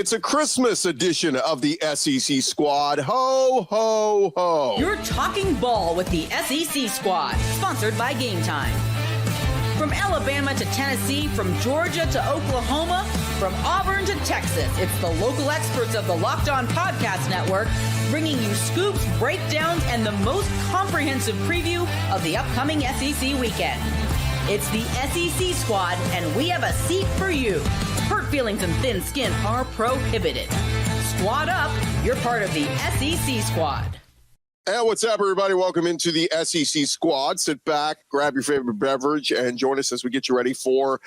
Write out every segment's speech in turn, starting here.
It's a Christmas edition of the SEC Squad. Ho, ho, ho. You're talking ball with the SEC Squad, sponsored by Game Time. From Alabama to Tennessee, from Georgia to Oklahoma, from Auburn to Texas, it's the local experts of the Locked On Podcast Network bringing you scoops, breakdowns, and the most comprehensive preview of the upcoming SEC weekend. It's the SEC Squad, and we have a seat for you. Hurt feelings and thin skin are prohibited. Squad up, you're part of the SEC Squad. And what's up, everybody? Welcome into the SEC Squad. Sit back, grab your favorite beverage, and join us as we get you ready for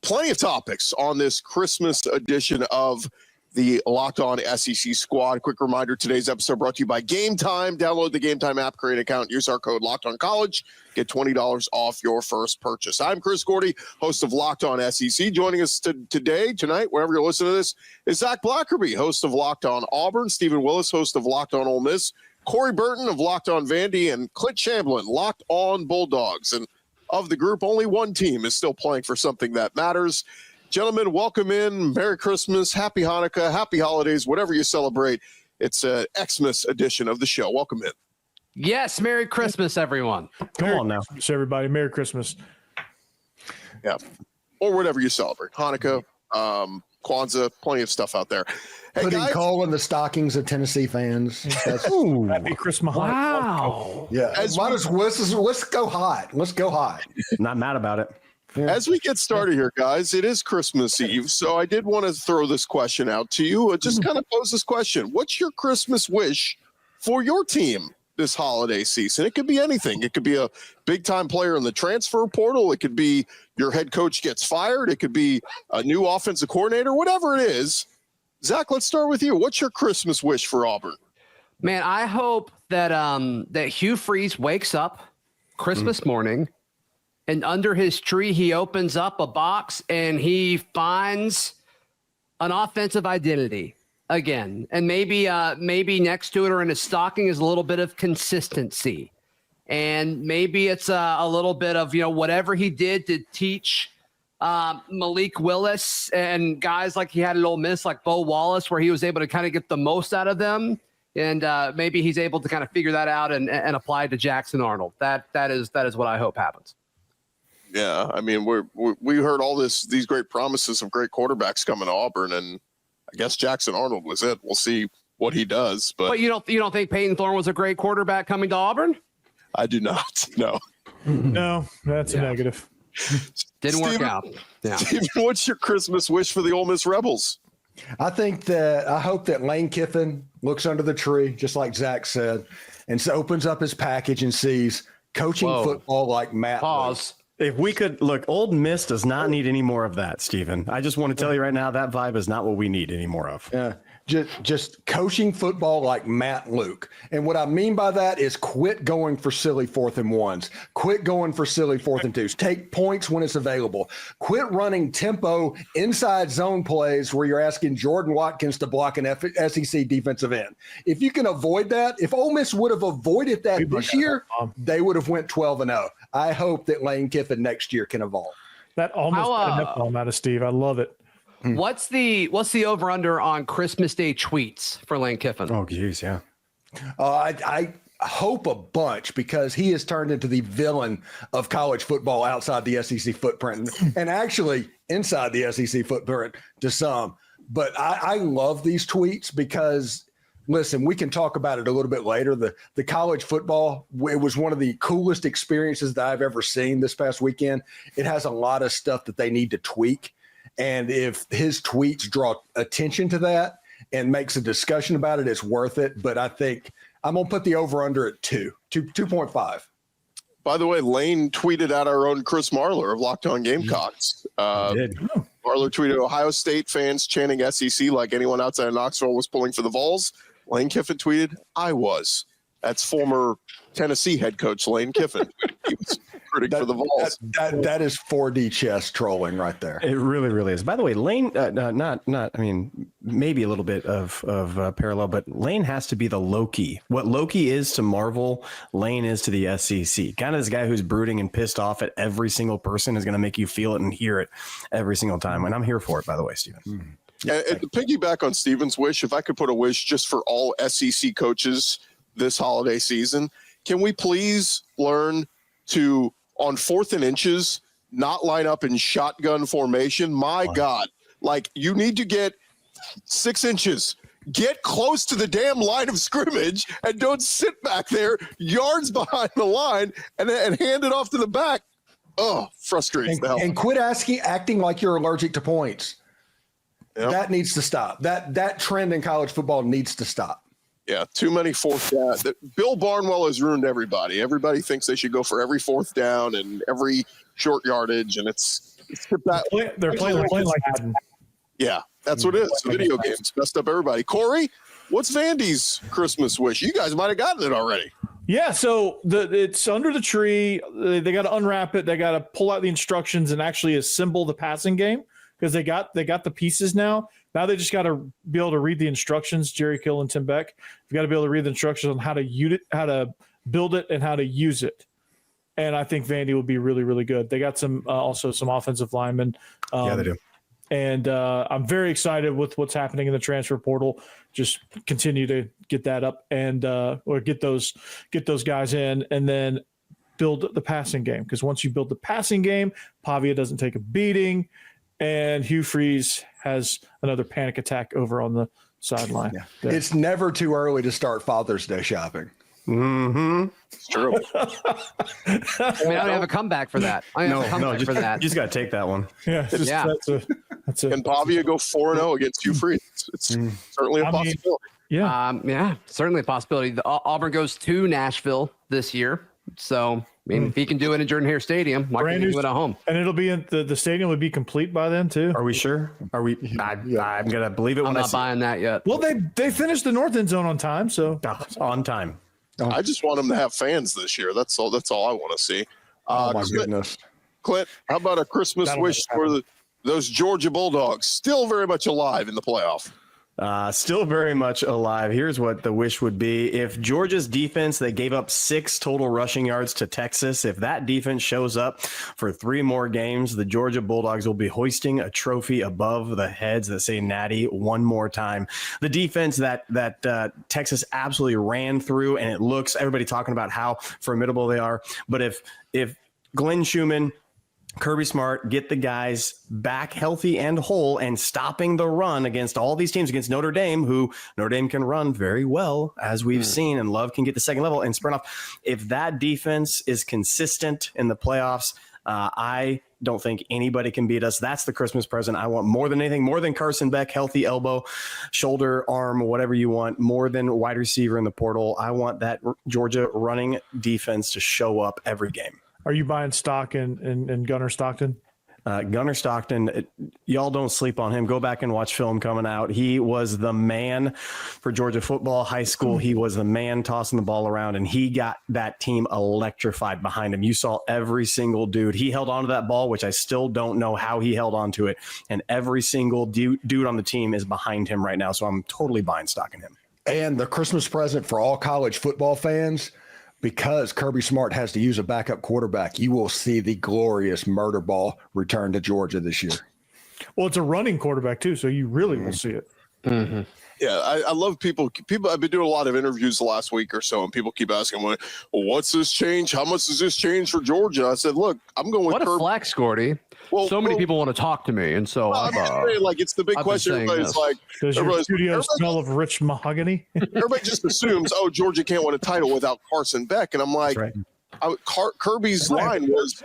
plenty of topics on this Christmas edition of the Locked On SEC Squad. Quick reminder, today's episode brought to you by Game Time. Download the Game Time app, create an account, use our code Locked On College, get $20 off your first purchase. I'm Chris Gordy, host of Locked On SEC. Joining us tonight, whenever you're listening to this, is Zach Blackerby, host of Locked On Auburn, Stephen Willis, host of Locked On Ole Miss, Corey Burton of Locked On Vandy, and Clint Chamblin, Locked On Bulldogs. And of the group, only one team is still playing for something that matters. Gentlemen, welcome in. Merry Christmas, Happy Hanukkah, Happy Holidays, whatever you celebrate. It's an Xmas edition of the show. Welcome in. Yes, Merry Christmas, everyone. Come on now. Christmas, everybody. Merry Christmas. Yeah, or whatever you celebrate. Hanukkah, Kwanzaa, plenty of stuff out there. Hey, putting guys, coal in the stockings of Tennessee fans. That's, Happy Christmas. Wow. yeah. Let's go hot. Let's go hot. Not mad about it. Yeah. As we get started here, guys, it is Christmas Eve, so I did want to throw this question out to you. Just kind of pose this question. What's your Christmas wish for your team this holiday season? It could be anything. It could be a big-time player in the transfer portal. It could be your head coach gets fired. It could be a new offensive coordinator, whatever it is. Zach, let's start with you. What's your Christmas wish for Auburn? Man, I hope that that Hugh Freeze wakes up Christmas morning, and under his tree, he opens up a box and he finds an offensive identity again. And maybe next to it or in his stocking is a little bit of consistency. And maybe it's a little bit of, whatever he did to teach Malik Willis and guys like he had at Ole Miss, like Bo Wallace, where he was able to kind of get the most out of them. And maybe he's able to kind of figure that out and apply it to Jackson Arnold. That is what I hope happens. Yeah, I mean, we heard all these great promises of great quarterbacks coming to Auburn, and I guess Jackson Arnold was it. We'll see what he does. But you don't think Peyton Thorne was a great quarterback coming to Auburn? I do not. No. No, that's a negative. Didn't work out. Yeah. Steven, what's your Christmas wish for the Ole Miss Rebels? I hope that Lane Kiffin looks under the tree, just like Zach said, and so opens up his package and sees coaching football like Matt. Pause. If we could look, Ole Miss does not need any more of that, Stephen. I just want to tell you right now, that vibe is not what we need any more of. Yeah. Just coaching football like Matt Luke. And what I mean by that is quit going for silly 4th and 1s. Quit going for silly 4th and 2s. Take points when it's available. Quit running tempo inside zone plays where you're asking Jordan Watkins to block an SEC defensive end. If you can avoid that, if Ole Miss would have avoided that this year, they would have went 12-0. I hope that Lane Kiffin next year can evolve. That almost got enough bomb out of Steve. I love it. What's the over under on Christmas Day tweets for Lane Kiffin? Oh, geez, yeah. I hope a bunch, because he has turned into the villain of college football outside the SEC footprint and actually inside the SEC footprint to some. But I love these tweets because, listen, we can talk about it a little bit later. The college football, it was one of the coolest experiences that I've ever seen this past weekend. It has a lot of stuff that they need to tweak. And if his tweets draw attention to that and makes a discussion about it, it's worth it. But I think I'm going to put the over-under at 2.5. By the way, Lane tweeted out our own Chris Marler of Locked On Gamecocks. Did. Marler tweeted, Ohio State fans chanting SEC like anyone outside of Knoxville was pulling for the Vols. Lane Kiffin tweeted, I was. That's former Tennessee head coach Lane Kiffin. He was critic for the Vols. That is 4D chess trolling right there. It really, really is. By the way, Lane, maybe a little bit of parallel, but Lane has to be the Loki. What Loki is to Marvel, Lane is to the SEC. Kind of this guy who's brooding and pissed off at every single person is going to make you feel it and hear it every single time. And I'm here for it, by the way, Stephen. And to piggyback on Steven's wish, if I could put a wish just for all SEC coaches this holiday season, can we please learn to, on 4th and inches, not line up in shotgun formation? My God, like you need to get 6 inches. Get close to the damn line of scrimmage and don't sit back there yards behind the line and hand it off to the back. Oh, frustrating. And quit acting like you're allergic to points. Yep. That needs to stop. That trend in college football needs to stop. Yeah, too many fourth down. Bill Barnwell has ruined everybody. Everybody thinks they should go for every 4th down and every short yardage, and they're playing like Madden. Yeah, that's what it is. Video games messed up everybody. Corey, what's Vandy's Christmas wish? You guys might have gotten it already. Yeah, so it's under the tree. They got to unwrap it. They got to pull out the instructions and actually assemble the passing game because they got the pieces now. Now they just got to be able to read the instructions. Jerry Kill and Tim Beck, you've got to be able to read the instructions on how to use it, how to build it, and how to use it. And I think Vandy will be really, really good. They got also some offensive linemen. Yeah, they do. And I'm very excited with what's happening in the transfer portal. Just continue to get that up and or get those guys in, and then build the passing game. Because once you build the passing game, Pavia doesn't take a beating, and Hugh Freeze has another panic attack over on the sideline. Yeah. It's never too early to start Father's Day shopping. Mm-hmm. It's true. I mean, I don't have a comeback for that. For that. You just got to take that one. Yeah. That's it. Can Pavia go 4-0 against Hugh Freeze? It's certainly a possibility. Yeah. Certainly a possibility. Auburn goes to Nashville this year. So, I mean, if he can do it in Jordan Hare Stadium, why can't he do it at home? And it'll be in the stadium would be complete by then too. Are we sure? Are we? I'm gonna believe it when I'm not buying that yet. Well, they finished the north end zone on time, so on time. I just want them to have fans this year. That's all I want to see. Oh my goodness, Clint, how about a Christmas wish for those Georgia Bulldogs? Still very much alive in the playoff. Still very much alive. Here's what the wish would be. If Georgia's defense, they gave up 6 total rushing yards to Texas, if that defense shows up for 3 more games, the Georgia Bulldogs will be hoisting a trophy above the heads that say Natty one more time. The defense that Texas absolutely ran through, and it looks, everybody talking about how formidable they are. But if Glenn Schumann, Kirby Smart get the guys back healthy and whole and stopping the run against all these teams, against Notre Dame, who Notre Dame can run very well, as we've seen, and Love can get the second level and sprint off. If that defense is consistent in the playoffs, I don't think anybody can beat us. That's the Christmas present I want more than anything, more than Carson Beck, healthy elbow, shoulder, arm, whatever you want, more than wide receiver in the portal. I want that Georgia running defense to show up every game. Are you buying stock in Gunnar Stockton? Gunnar Stockton, y'all don't sleep on him. Go back and watch film coming out. He was the man for Georgia football, high school. He was the man tossing the ball around, and he got that team electrified behind him. You saw every single dude. He held onto that ball, which I still don't know how he held onto it, and every single dude on the team is behind him right now, so I'm totally buying stock in him. And the Christmas present for all college football fans, because Kirby Smart has to use a backup quarterback, you will see the glorious murder ball return to Georgia this year. Well, it's a running quarterback too, so you really will see it. Mm-hmm. Yeah, I love people. I've been doing a lot of interviews the last week or so, and people keep asking, well, what's this change? How much does this change for Georgia? I said, look, I'm going with what a flex, Gordy. Well, so many people want to talk to me, and so I'm saying, like, it's the big question. Everybody's like, does your studio smell of rich mahogany? Everybody just assumes, oh, Georgia can't win a title without Carson Beck, and I'm like, Kirby's line was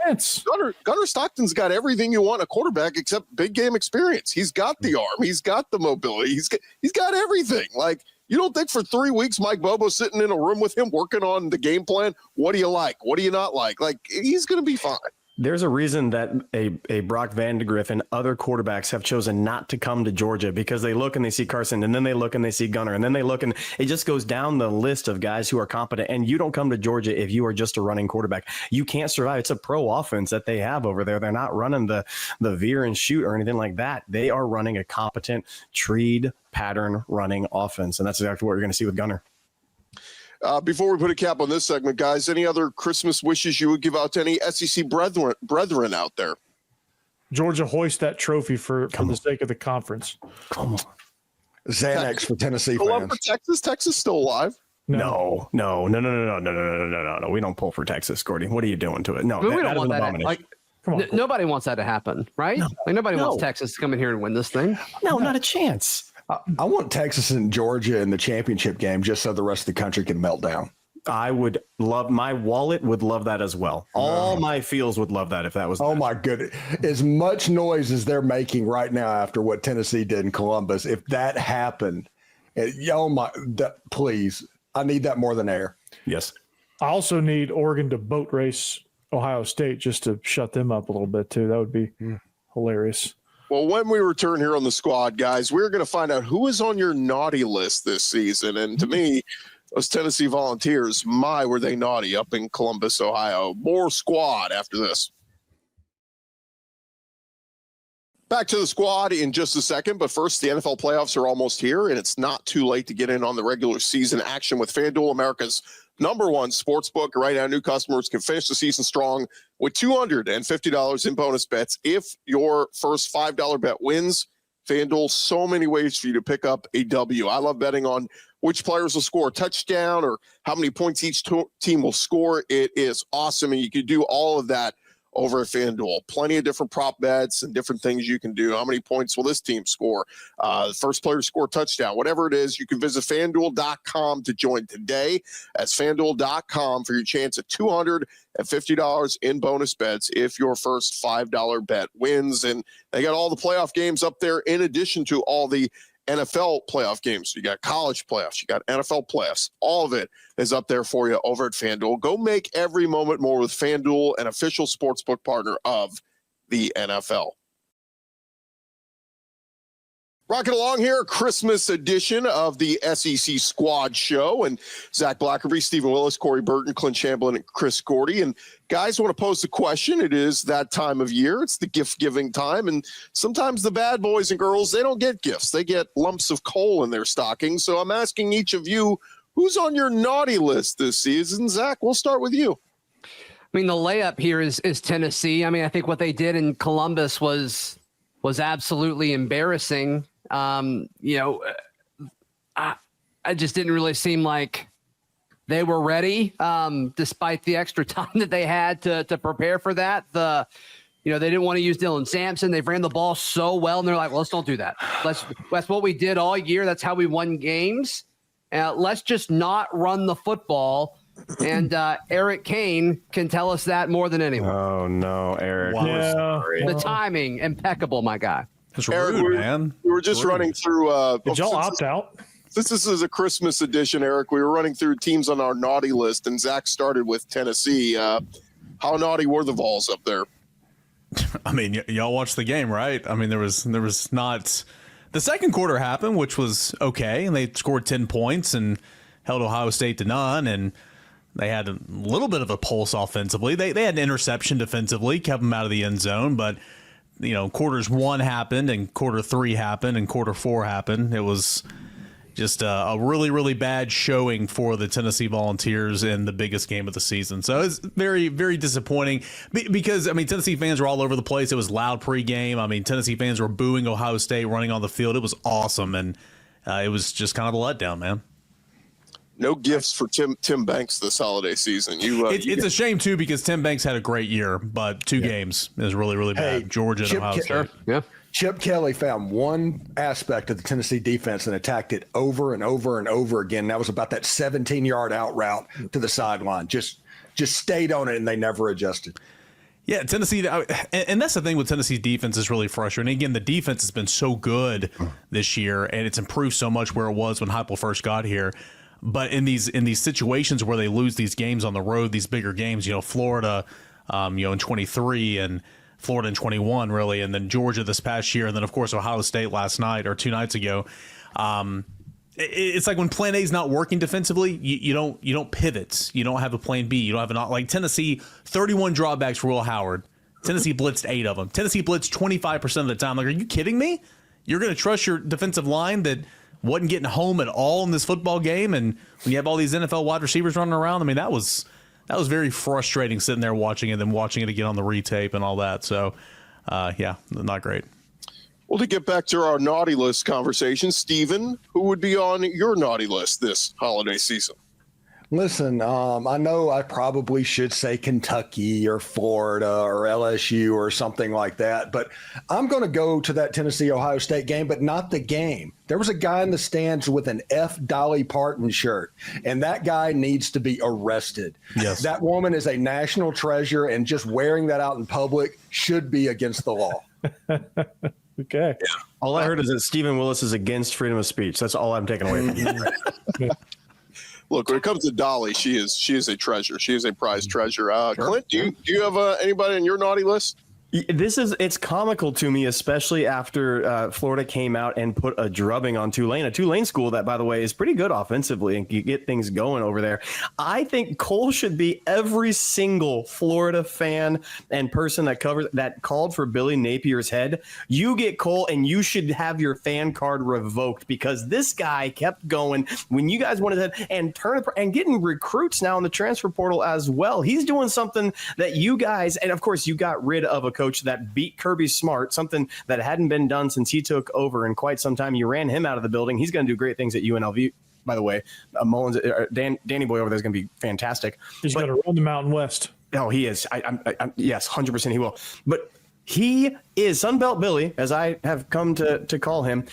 Gunnar Stockton's got everything you want in a quarterback except big game experience. He's got the arm, he's got the mobility, he's got everything. Like, you don't think for 3 weeks Mike Bobo's sitting in a room with him working on the game plan? What do you like? What do you not like? Like, he's going to be fine. There's a reason that a Brock Vandegrift and other quarterbacks have chosen not to come to Georgia, because they look and they see Carson, and then they look and they see Gunnar, and then they look, and it just goes down the list of guys who are competent. And you don't come to Georgia if you are just a running quarterback. You can't survive. It's a pro offense that they have over there. They're not running the veer and shoot or anything like that. They are running a competent treed pattern running offense, and that's exactly what you're going to see with Gunnar. Before we put a cap on this segment, guys, any other Christmas wishes you would give out to any SEC brethren out there? Georgia hoist that trophy for the sake of the conference. Come on. Xanax for Tennessee Pull up fans. for Texas. Texas still alive. No. We don't pull for Texas, Gordy. What are you doing to it? No, We don't is want an that. abomination. Like, Come on. nobody wants that to happen, right? Like nobody wants Texas to come in here and win this thing. No, not a chance. I want Texas and Georgia in the championship game just so the rest of the country can melt down. I would love, my wallet would love that as well. All my feels would love that if that was. Oh my goodness. As much noise as they're making right now after what Tennessee did in Columbus, if that happened, please, I need that more than air. Yes. I also need Oregon to boat race Ohio State just to shut them up a little bit too. That would be hilarious. Well, when we return here on the squad, guys, we're going to find out who is on your naughty list this season. And to me, those Tennessee Volunteers, were they naughty up in Columbus, Ohio. More squad after this. Back to the squad in just a second, but first, the NFL playoffs are almost here, and it's not too late to get in on the regular season action with FanDuel, America's #1 sportsbook. Right now, new customers can finish the season strong with $250 in bonus bets if your first $5 bet wins. FanDuel, so many ways for you to pick up a W. I love betting on which players will score a touchdown or how many points each team will score. It is awesome, and you can do all of that over at FanDuel. Plenty of different prop bets and different things you can do. How many points will this team score? The first player to score a touchdown, whatever it is, you can visit FanDuel.com to join today. That's FanDuel.com for your chance at $250 in bonus bets if your first $5 bet wins. And they got all the playoff games up there in addition to all the NFL playoff games. You got college playoffs, you got NFL playoffs. All of it is up there for you over at FanDuel. Go make every moment more with FanDuel, an official sportsbook partner of the NFL. Rocking along here, Christmas edition of the SEC Squad Show. And Zach Blackerby, Stephen Willis, Corey Burton, Clint Chamberlain, and Chris Gordy. And guys, want to pose the question. It is that time of year. It's the gift-giving time. And sometimes the bad boys and girls, they don't get gifts. They get lumps of coal in their stockings. So I'm asking each of you, who's on your naughty list this season? Zach, we'll start with you. I mean, the layup here is Tennessee. I mean, I think what they did in Columbus was absolutely embarrassing. I just didn't really seem like they were ready, despite the extra time that they had to prepare for that. They didn't want to use Dylan Sampson. They ran the ball so well, and they're like, well, let's don't do that. That's what we did all year. That's how we won games. Let's just not run the football. And Eric Kane can tell us that more than anyone. Oh, no, Eric. Wow. Yeah. The timing, impeccable, my guy. It's Eric, rude, man. We were just running through. Did y'all opt out? Since this is a Christmas edition, Eric, we were running through teams on our naughty list, and Zach started with Tennessee. How naughty were the Vols up there? I mean, y'all watched the game, right? I mean, there was not. The second quarter happened, which was okay, and they scored 10 points and held Ohio State to none, and they had a little bit of a pulse offensively. They had an interception defensively, kept them out of the end zone, but quarters 1 happened and quarter 3 happened and quarter 4 happened. It was just a really, really bad showing for the Tennessee Volunteers in the biggest game of the season. So it's very, very disappointing because, I mean, Tennessee fans were all over the place. It was loud pregame. I mean, Tennessee fans were booing Ohio State running on the field. It was awesome. And it was just kind of a letdown, man. No gifts for Tim Banks this holiday season. It's a shame, too, because Tim Banks had a great year, but 2 games is really, really bad. Georgia and Ohio State. Yeah. Chip Kelly found one aspect of the Tennessee defense and attacked it over and over and over again. That was about that 17-yard out route to the sideline. Just stayed on it, and they never adjusted. Yeah, Tennessee, and that's the thing with Tennessee's defense is really frustrating. Again, the defense has been so good this year, and it's improved so much where it was when Heupel first got here. But in these situations where they lose these games on the road, these bigger games, Florida, in 23 and Florida in 21, really, and then Georgia this past year, and then of course Ohio State last night or 2 nights ago. It's like when Plan A is not working defensively, you don't pivot, you don't have a Plan B, you don't have like Tennessee 31 drawbacks for Will Howard. Tennessee blitzed 8 of them. Tennessee blitzed 25% of the time. Like, are you kidding me? You're going to trust your defensive line that wasn't getting home at all in this football game, and when you have all these NFL wide receivers running around, I mean, that was very frustrating sitting there watching it and watching it again on the retape and all that. So Yeah, not great. Well, to get back to our naughty list conversation, Steven, who would be on your naughty list this holiday season? Listen, I know I probably should say Kentucky or Florida or LSU or something like that, but I'm going to go to that Tennessee-Ohio State game, but not the game. There was a guy in the stands with an F. Dolly Parton shirt, and that guy needs to be arrested. Yes. That woman is a national treasure, and just wearing that out in public should be against the law. Okay. All I heard is that Stephen Willis is against freedom of speech. That's all I'm taking away from you. Look, when it comes to Dolly, she is a treasure. She is a prized treasure. Clint, do you have anybody on your naughty list? It's comical to me, especially after Florida came out and put a drubbing on Tulane, a Tulane school that, by the way, is pretty good offensively and you get things going over there. I think Cole should be every single Florida fan and person that called for Billy Napier's head. You get Cole and you should have your fan card revoked because this guy kept going when you guys wanted to and getting recruits now in the transfer portal as well. He's doing something that you guys, and of course you got rid of a coach that beat Kirby Smart, something that hadn't been done since he took over in quite some time. You ran him out of the building. He's going to do great things at UNLV, by the way. Mullins, Danny Boy over there is going to be fantastic. He's going to run the Mountain West. Oh, he is. Yes, 100% he will. But he is Sunbelt Billy, as I have come to call him,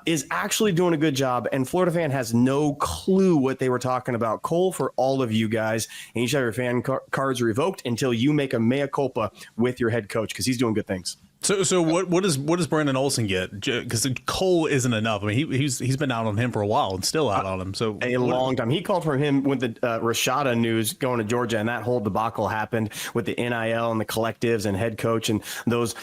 is actually doing a good job. And Florida fan has no clue what they were talking about. Cole, for all of you guys, and you should have your fan cards revoked until you make a mea culpa with your head coach because he's doing good things. So what does Brandon Olson get? Because Cole isn't enough. I mean, he's been out on him for a while and still out on him. So a long time. He called for him with the Rashada news going to Georgia, and that whole debacle happened with the NIL and the collectives and head coach and those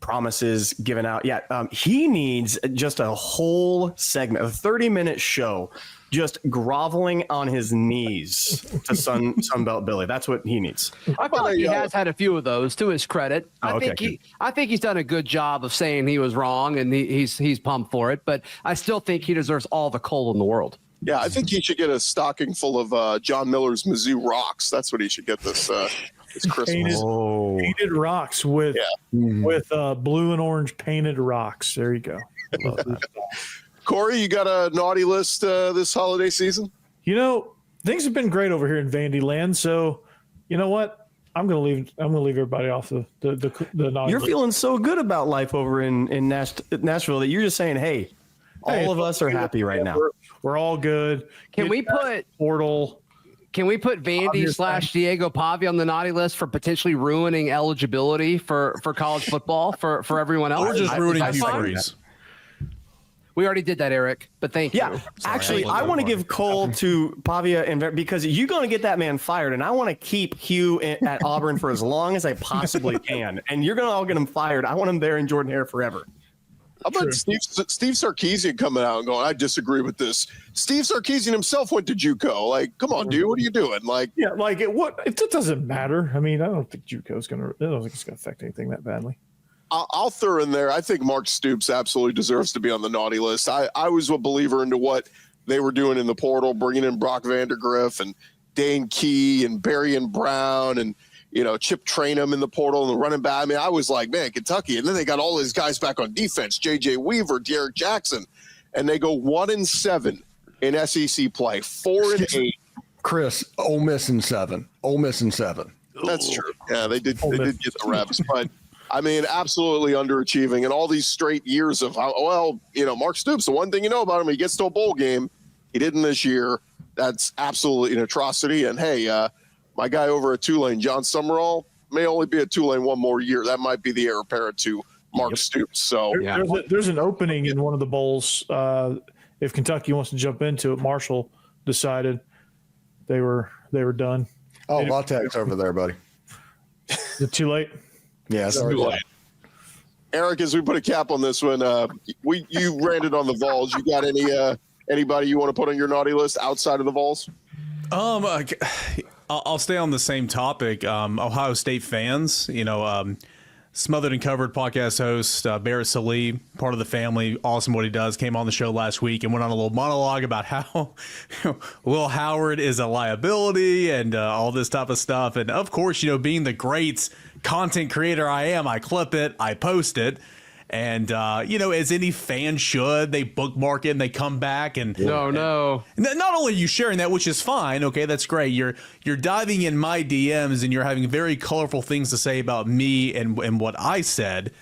promises given out. Yeah, he needs just a whole segment, a 30-minute show, just groveling on his knees to Sunbelt Billy. That's what he needs. I feel like he has had a few of those to his credit. I think he's done a good job of saying he was wrong and he's pumped for it, but I still think he deserves all the coal in the world. Yeah, I think he should get a stocking full of John Miller's Mizzou rocks. That's what he should get this Christmas. Painted rocks with blue and orange painted rocks. There you go. Corey, you got a naughty list this holiday season? You know, things have been great over here in Vandy land. So, you know what? I'm gonna leave everybody off the naughty You're list. feeling so good about life over in Nashville that you're just saying, hey, all of us are happy right now. We're all good. Can we put Vandy / Diego Pavi on the naughty list for potentially ruining eligibility for college football for everyone else? Or just ruining Hugh Freeze. We already did that, Eric, but thank you. Yeah, actually, I want to give Cole to Pavia and because you're going to get that man fired, and I want to keep Hugh at Auburn for as long as I possibly can. And you're going to all get him fired. I want him there in Jordan Hare forever. How about Steve Sarkisian coming out and going, I disagree with this. Steve Sarkisian himself went to JUCO. Like, come on, dude, what are you doing? Like, yeah, like it doesn't matter. I mean, I don't think JUCO's I don't think it's gonna affect anything that badly. I'll throw in there. I think Mark Stoops absolutely deserves to be on the naughty list. I was a believer into what they were doing in the portal, bringing in Brock Vandergriff and Dane Key and Barry and Brown and, Chip Trainum in the portal and the running back. I mean, I was like, man, Kentucky. And then they got all these guys back on defense, J.J. Weaver, Derek Jackson, and they go 1-7 in SEC play, 4-8. Chris, Ole Miss in 7. That's true. Yeah, they did get the reps, but I mean, absolutely underachieving, and all these straight years of Mark Stoops. The one thing you know about him, he gets to a bowl game. He didn't this year. That's absolutely an atrocity. And hey, my guy over at Tulane, John Summerall, may only be at Tulane one more year. That might be the heir apparent to Mark Stoops. So there's an opening in one of the bowls. If Kentucky wants to jump into it, Marshall decided they were done. Oh, Latex over there, buddy. Is it too late? Yes. Eric, as we put a cap on this one, you ranted on the Vols. You got anybody you want to put on your naughty list outside of the Vols? I'll stay on the same topic. Ohio State fans, Smothered and Covered podcast host Barrett Salih, part of the family, awesome what he does, came on the show last week and went on a little monologue about how Will Howard is a liability and all this type of stuff. And of course, being the greats, content creator I am, I clip it, I post it. And, as any fan should, they bookmark it and they come back and not only are you sharing that, which is fine. Okay, that's great. You're diving in my DMs and you're having very colorful things to say about me and what I said.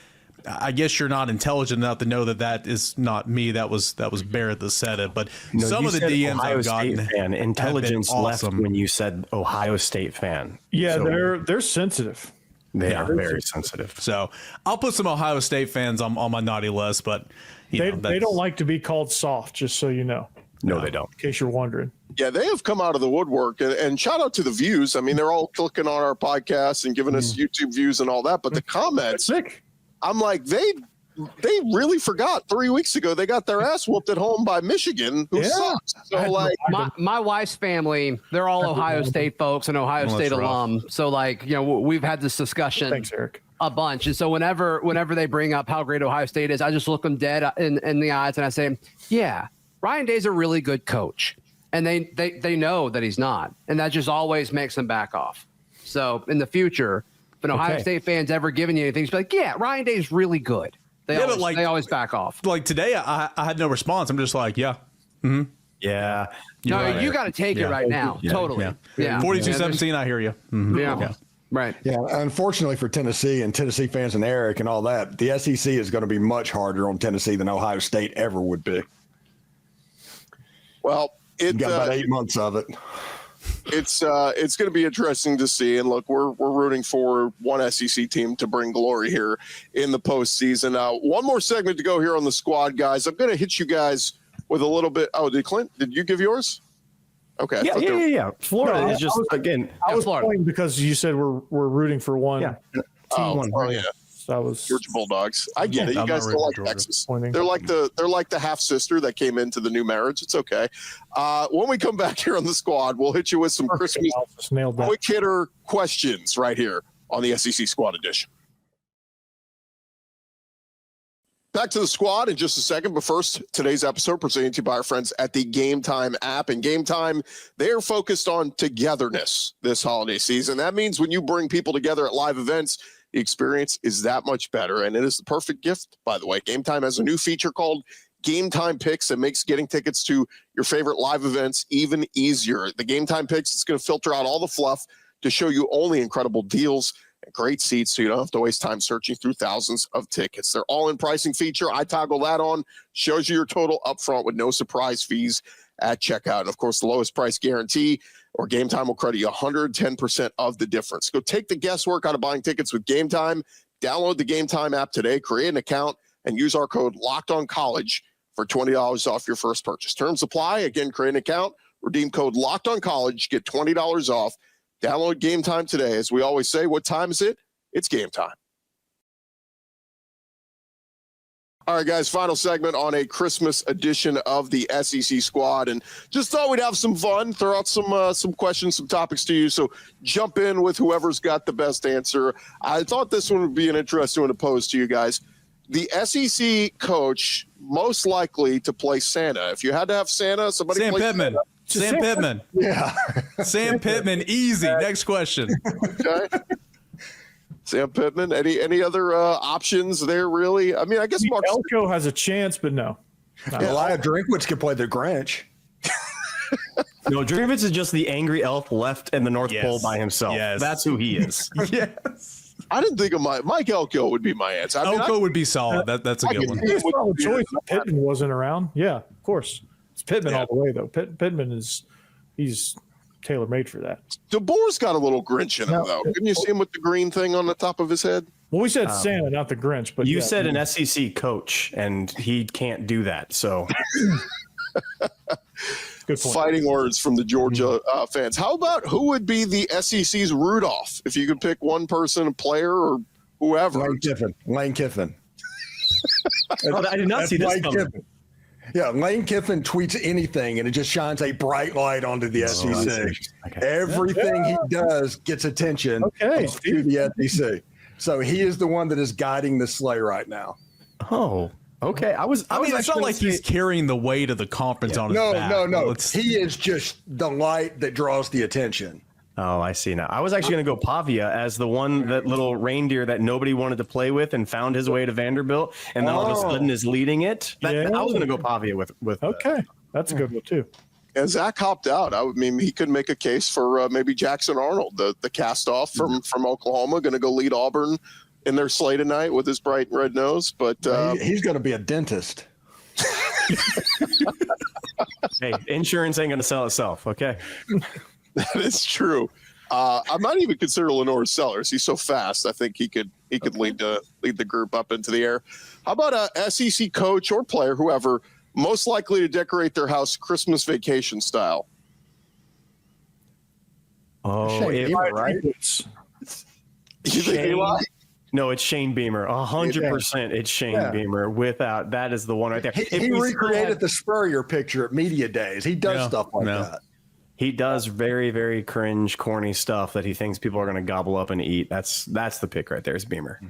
I guess you're not intelligent enough to know that is not me. That was Barrett that said it. But some of the DMs Ohio I've gotten, State fan. Intelligence left awesome. when you said Ohio State fan. Yeah, So they're sensitive. they are very sensitive. So I'll put some Ohio State fans on my naughty list, but They don't like to be called soft, just so you know, No, they don't. in case you're wondering. Yeah, they have come out of the woodwork, and shout out to the views. I mean, they're all clicking on our podcast and giving us YouTube views and all that. But the comments, Sick. I'm like, they really forgot 3 weeks ago they got their ass whooped at home by Michigan, who sucks. So like, My wife's family, they're all Ohio State folks and Ohio State rough. alum. So like, we've had this discussion Thanks, Eric. a bunch. And so whenever they bring up how great Ohio State is, I just look them dead in the eyes and I say, yeah, Ryan Day's a really good coach. And they know that he's not. And that just always makes them back off. So in the future, if an Ohio State fan's ever given you anything, just be like, yeah, Ryan Day's really good. They always back off. like today, I had no response. I'm just like, yeah. Mm-hmm. Yeah. No, you got to take it right now. Yeah. Totally. Yeah. 42-17, I hear you. Mm-hmm. Yeah. Right. Yeah, unfortunately for Tennessee and Tennessee fans and Eric and all that, the SEC is going to be much harder on Tennessee than Ohio State ever would be. well, You got about 8 months of it. it's going to be interesting to see. And look, we're rooting for one SEC team to bring glory here in the postseason. One more segment to go here on the squad, guys. I'm going to hit you guys with a little bit. Oh, did you give yours? Okay. Yeah. Florida is just again. I was Florida. pointing because you said we're rooting for one. Yeah. Oh, yeah. So I was Georgia Bulldogs. I get it. You I'm guys not don't rooting like for Georgia. Texas. Pointing. They're like the half sister that came into the new marriage. It's okay. When we come back here on the squad, we'll hit you with some Christmas Just nailed that. quick hitter questions right here on the SEC Squad Edition. Back to the squad in just a second, but first, today's episode presented to you by our friends at the Game Time app. And Game Time, they are focused on togetherness this holiday season. That means when you bring people together at live events, the experience is that much better. And it is the perfect gift, by the way. Game Time has a new feature called Game Time Picks that makes getting tickets to your favorite live events even easier. The Game Time Picks, it's going to filter out all the fluff to show you only incredible deals and great seats, so you don't have to waste time searching through thousands of tickets. Their all-in pricing feature, I toggle that on, shows you your total upfront with no surprise fees at checkout. And of course, the lowest price guarantee, or Game Time will credit you 110% of the difference. Go take the guesswork out of buying tickets with Game Time. Download the Game Time app today, create an account, and use our code LOCKEDONCollege for $20 off your first purchase. Terms apply. Again, create an account, redeem code LOCKEDONCollege, get $20 off. Download Game Time today. As we always say, what time is it? It's game time. All right, guys, final segment on a Christmas edition of the SEC Squad. And just thought we'd have some fun, throw out some questions, some topics to you. So jump in with whoever's got the best answer. I thought this one would be an interesting one to pose to you guys. The SEC coach most likely to play Santa. If you had to have Santa, somebody Sam play Pittman. Santa. Sam Pittman. Yeah. Sam Pittman. Easy. Next question. Okay. Sam Pittman. Any other options there, really? I mean, I guess Mark. Elko has a chance, but no. Elijah Drinkwitz could play the Grinch. No, Drinkwitz is just the angry elf left in the North Yes. Pole by himself. Yes. That's who he is. Yes. I didn't think of Mike Elko would be my answer. I mean, Elko would be solid. That's a I good could one. see him It's with not a the choice. beard. Pittman wasn't around. Yeah, of course. It's Pittman all the way, though. Pittman he's tailor-made for that. DeBoer's got a little Grinch in him, No. though. Didn't you see him with the green thing on the top of his head? Well, we said Santa, not the Grinch. But You yeah. said an SEC coach, and he can't do that. So Good point. Fighting words from the Georgia fans. How about who would be the SEC's Rudolph? If you could pick one person, a player, or whoever. Lane Kiffin. I did not see this Lane coming. Kiffin. Yeah, Lane Kiffin tweets anything, and it just shines a bright light onto the SEC. Okay. Everything he does gets attention Okay, to the SEC. So he is the one that is guiding the sleigh right now. Oh, okay. I mean, it's not like he's carrying the weight of the conference on his No, back. no. Let's- He is just the light that draws the attention. Oh, I see now. I was actually going to go Pavia as the one, that little reindeer that nobody wanted to play with and found his way to Vanderbilt, and then all of a sudden is leading it. I was going to go Pavia with. Okay, that's a good one too. And Zach hopped out. I mean, he could make a case for maybe Jackson Arnold, the cast-off from Oklahoma, going to go lead Auburn in their sleigh tonight with his bright red nose. But he's going to be a dentist. Hey, insurance ain't going to sell itself. Okay. That is true. I might even consider Lenore Sellers. He's so fast. I think he could lead the group up into the air. How about a SEC coach or player, whoever, most likely to decorate their house Christmas vacation style? Oh, right? You think Eli? No, it's Shane Beamer. 100%. It's Shane Beamer. Without that is the one right there. He recreated the Spurrier picture at media days. He does stuff like that. He does very, very cringe, corny stuff that he thinks people are going to gobble up and eat. That's the pick right there. Is Beamer.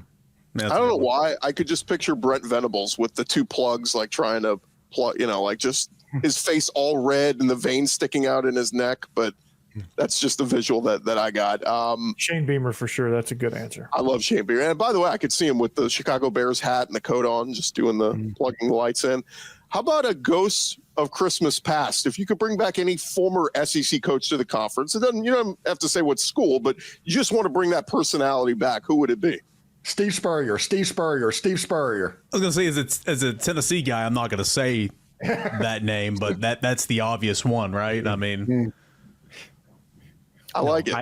I don't know why. I could just picture Brent Venables with the two plugs, like trying to plug, like just his face all red and the veins sticking out in his neck. But that's just the visual that I got. Shane Beamer for sure. That's a good answer. I love Shane Beamer. And by the way, I could see him with the Chicago Bears hat and the coat on, just doing the plugging the lights in. How about a ghost of Christmas past? If you could bring back any former SEC coach to the conference, you don't have to say what school, but you just want to bring that personality back. Who would it be? Steve Spurrier. I was going to say, as a Tennessee guy, I'm not going to say that name, but that's the obvious one, right? I mean, I like it.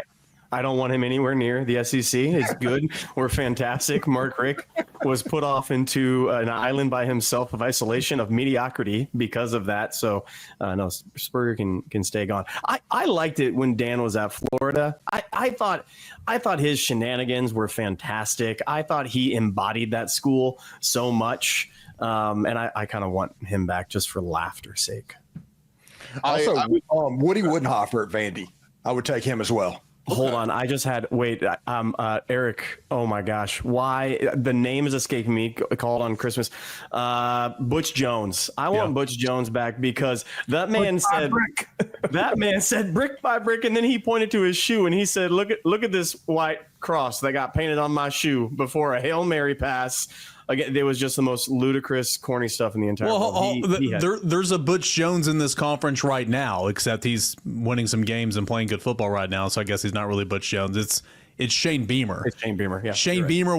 I don't want him anywhere near the SEC. It's good. We're fantastic. Mark Richt was put off into an island by himself of isolation, of mediocrity because of that. So, no, Spurrier can stay gone. I liked it when Dan was at Florida. I thought his shenanigans were fantastic. I thought he embodied that school so much. And I kind of want him back just for laughter's sake. Also, Woody Woodenhofer at Vandy. I would take him as well. Hold on. I just had Eric. Oh my gosh. Why the name is escaping me, called on Christmas. Butch Jones. I want Butch Jones back because that man said brick by brick. And then he pointed to his shoe and he said, look at this white cross that got painted on my shoe before a Hail Mary pass. Again, there was just the most ludicrous, corny stuff in the entire world. There's a Butch Jones in this conference right now, except he's winning some games and playing good football right now. So I guess he's not really Butch Jones. It's Shane Beamer. It's Shane Beamer. Yeah. Shane Beamer.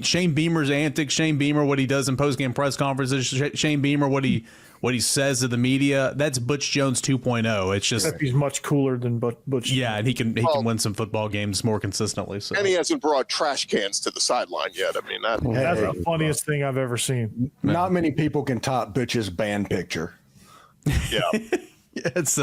Shane Beamer's antics. Shane Beamer. What he does in postgame press conferences. Shane Beamer. What he says to the media. That's Butch Jones 2.0. It's just he's much cooler than Butch. Yeah, and he can win some football games more consistently. So. And he hasn't brought trash cans to the sideline yet. I mean, that's the funniest thing I've ever seen. Not many people can top Butch's band picture. Yeah. It's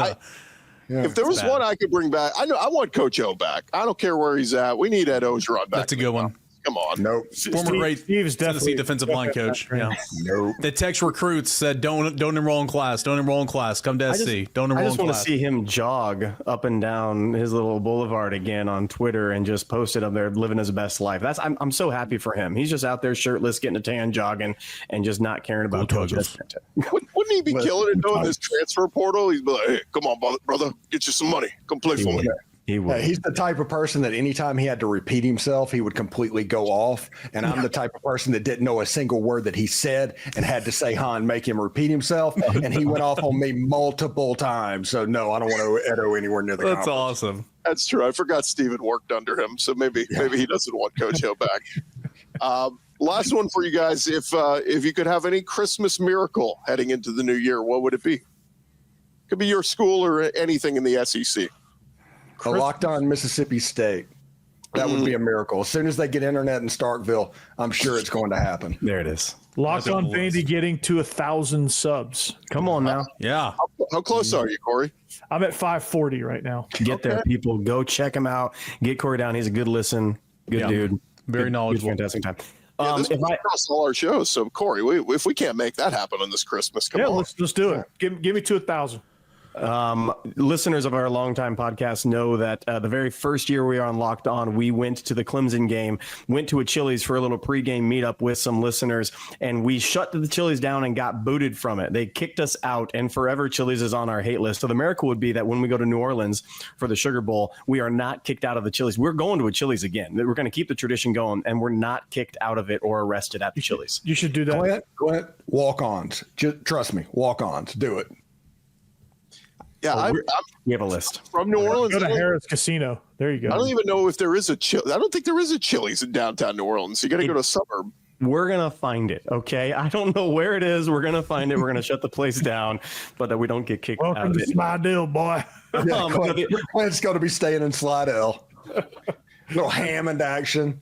if there was one I could bring back, I want Coach O back. I don't care where he's at. We need Ed Ogeron back. That's a good one. Come on. Nope. Former great Tennessee defensive line coach. Yeah. Nope. The Tex recruits said, don't enroll in class. Don't enroll in class. Come to SC. Don't enroll in class. I just want to see him jog up and down his little boulevard again on Twitter and just post it up there, living his best life. I'm so happy for him. He's just out there shirtless, getting a tan, jogging, and just not caring about coaches. Wouldn't he be killing it doing this transfer portal? He'd be like, hey, come on, brother, get you some money. Come play for me. He would. He's the type of person that anytime he had to repeat himself, he would completely go off. And I'm the type of person that didn't know a single word that he said and had to say and make him repeat himself. And he went off on me multiple times. So, no, I don't want Edo anywhere near the That's conference. awesome. That's true. I forgot Steven worked under him. So maybe he doesn't want Coach Hill back. Last one for you guys. If you could have any Christmas miracle heading into the new year, what would it be? Could be your school or anything in the SEC. A locked-on Mississippi State. That would be a miracle. As soon as they get internet in Starkville, I'm sure it's going to happen. There it is. Locked on Vandy getting to 1,000 subs. Come on now. Yeah. How close are you, Corey? I'm at 540 right now. Get there, people. Go check him out. Get Corey down. He's a good listen. Good dude. Very knowledgeable. Fantastic time. This is across all our shows. So, Corey, if we can't make that happen on this Christmas, come on. Let's do it. Give me to 1,000. Listeners of our longtime podcast know that the very first year we were on Locked On, we went to the Clemson game, went to a Chili's for a little pregame meetup with some listeners, and we shut the Chili's down and got booted from it. They kicked us out, and forever Chili's is on our hate list. So the miracle would be that when we go to New Orleans for the Sugar Bowl, we are not kicked out of the Chili's. We're going to a Chili's again. We're going to keep the tradition going, and we're not kicked out of it or arrested at the Chili's. You should do that. Go ahead. Walk-ons. Just trust me. Walk-ons. Do it. Yeah, We have a list. from New Orleans. Go to Harris Casino. There you go. I don't even know if there is a I don't think there is a Chili's in downtown New Orleans. You got to go to a suburb. We're going to find it, okay? I don't know where it is. We're going to find it. We're going to shut the place down, but that we don't get kicked out Welcome of to it. Slidell, boy. Yeah, Clint's going to be staying in Slidell. Little Hammond action.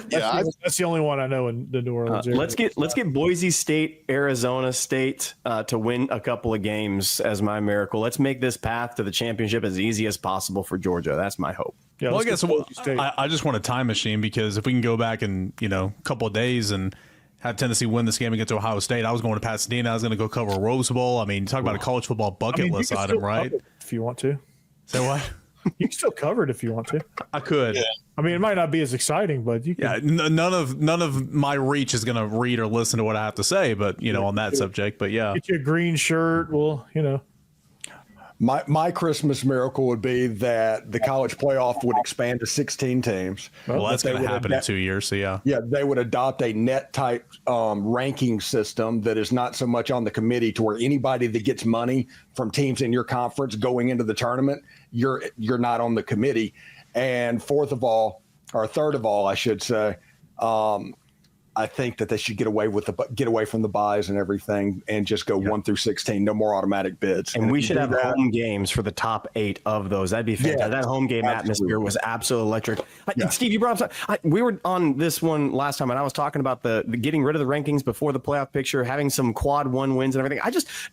Yeah, That's the only one I know in the New Orleans area. Let's get Boise State, Arizona State to win a couple of games as my miracle. Let's make this path to the championship as easy as possible for Georgia. That's my hope. Yeah, Well, I let's guess go Boise State. I just want a time machine, because if we can go back in, a couple of days and have Tennessee win this game against Ohio State, I was going to Pasadena. I was going to go cover a Rose Bowl. I mean, talk about a college football bucket you list can item, still right? cover it if you want to. So what? You can still cover it if you want to. I could. I mean, it might not be as exciting, but you can. Yeah, none of my reach is going to read or listen to what I have to say, but on that subject. But yeah, Get you a green shirt. Well, My Christmas miracle would be that the college playoff would expand to 16 teams. well, that's They going to would happen in adapt- 2 years. So yeah. Yeah, they would adopt a net type ranking system that is not so much on the committee, to where anybody that gets money from teams in your conference going into the tournament, you're not on the committee. And third of all, I should say, I think that they should get away from the buys and everything, and just go 1 through 16. No more automatic bids. And we should have that. home games for the top 8 of those. That'd be fantastic. Yeah, that home game atmosphere was absolutely electric. Steve, you brought up we were on this one last time, and I was talking about the getting rid of the rankings before the playoff picture, having some quad 1 wins and everything.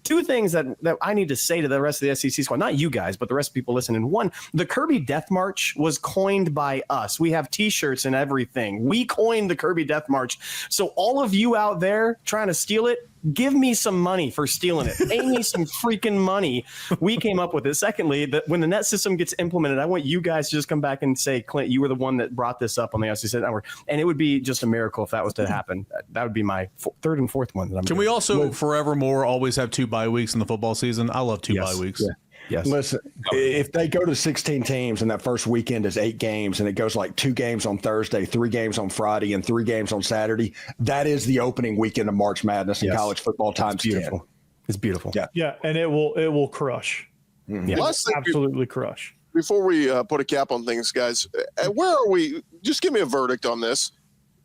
Two things that I need to say to the rest of the SEC squad, not you guys, but the rest of people listening. One, the Kirby Death March was coined by us. We have T-shirts and everything. We coined the Kirby Death March. So all of you out there trying to steal it, give me some money for stealing it. Pay me some freaking money. We came up with it. Secondly, when the net system gets implemented, I want you guys to just come back and say, Clint, you were the one that brought this up on the SEC Network. And it would be just a miracle if that was to happen. That would be my third and fourth one. Can we also forevermore always have 2 bye weeks in the football season? I love 2 bye weeks. Yeah. Yes. Listen, if they go to 16 teams and that first weekend is 8 games, and it goes like 2 games on Thursday, 3 games on Friday, and 3 games on Saturday, that is the opening weekend of March Madness in college football times 10. It's beautiful. Yeah. Yeah, and it will crush. Yeah. Last thing Absolutely crush. before we put a cap on things, guys, where are we? Just give me a verdict on this.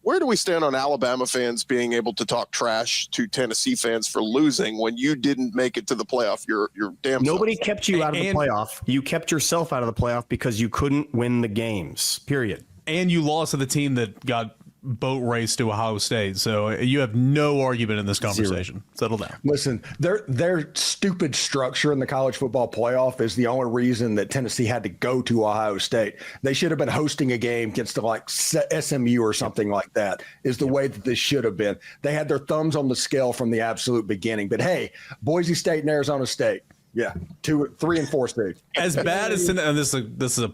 Where do we stand on Alabama fans being able to talk trash to Tennessee fans for losing when you didn't make it to the playoff? You're damn. Nobody kept you out of the playoff. You kept yourself out of the playoff because you couldn't win the games, period. And you lost to the team that got boat raced to Ohio State. So you have no argument in this conversation. Settle down. Listen, their stupid structure in the college football playoff is the only reason that Tennessee had to go to Ohio State. They should have been hosting a game against like SMU or something like that, is the way that this should have been. They had their thumbs on the scale from the absolute beginning. But hey, Boise State and Arizona State. Yeah, 2, 3, and 4 seed. As bad as, and this is a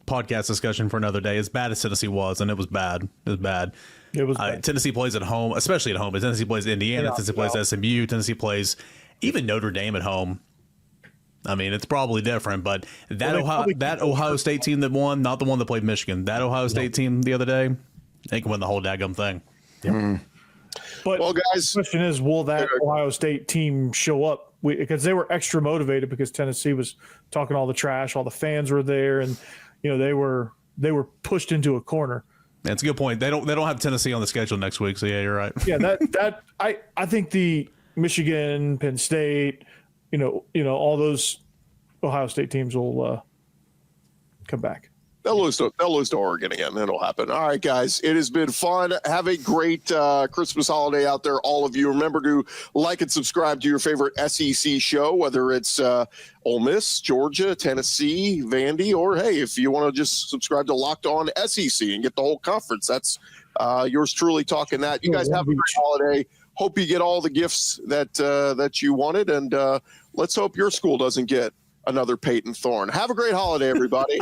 podcast discussion for another day. As bad as Tennessee was, and it was bad. It was bad. It was bad. Tennessee plays at home, especially at home. But Tennessee plays Indiana. Tennessee plays SMU. Tennessee plays even Notre Dame at home. I mean, it's probably different, but that Ohio State team that won, not the one that played Michigan, that Ohio State team the other day, they can win the whole daggum thing. Yep. But well, guys, the question is, will that Ohio State team show up? Because they were extra motivated because Tennessee was talking all the trash, all the fans were there, and they were pushed into a corner. That's a good point. They don't have Tennessee on the schedule next week, so yeah, you're right. Yeah, I think the Michigan, Penn State, all those Ohio State teams will come back. They'll lose to Oregon again. It'll happen. All right, guys. It has been fun. Have a great Christmas holiday out there, all of you. Remember to like and subscribe to your favorite SEC show, whether it's Ole Miss, Georgia, Tennessee, Vandy, or, hey, if you want to just subscribe to Locked On SEC and get the whole conference, that's yours truly talking that. You guys have a great holiday. hope you get all the gifts that you wanted, and let's hope your school doesn't get another Peyton Thorne. Have a great holiday, everybody.